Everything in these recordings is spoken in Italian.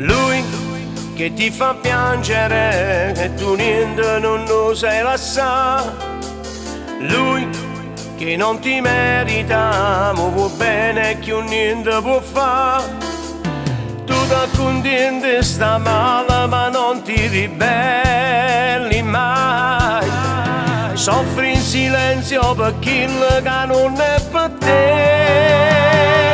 Lui che ti fa piangere e tu niente non lo sai lasciare. Lui che non ti merita, ma va bene che un niente può fare. Tu da contento sta male ma non ti ribelli mai. Soffri in silenzio per chi che non è per te.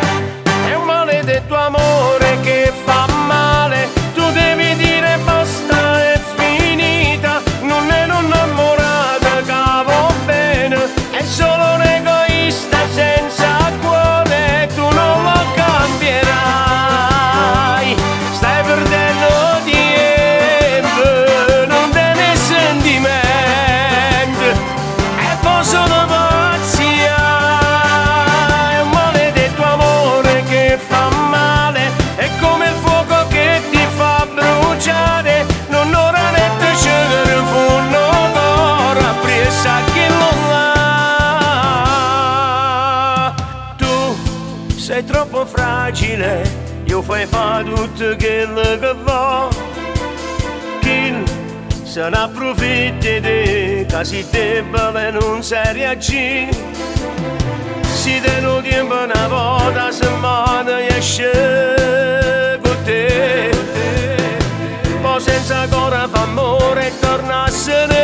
È un maledetto amore che fa male. Tu devi dire basta, è finita. Non è un'ammorata che va bene. È solo un egoista senza cuore. Tu non lo cambierai. Stai perdendo tempo, non te ne sentimenti. E poi sono pazzia. È un maledetto amore che fa male. È come il fuoco che ti fa bruciare. Non ora ne piacere funno ancora presa che non ha. Tu sei troppo fragile. Io fai fa tutto quello che va. Chi se ne approfitta di te, che sei debole e non sai reagire. Si tiene tempo una volta a settimana e esce con te. Poi senza ancora fa amore e torna a se ne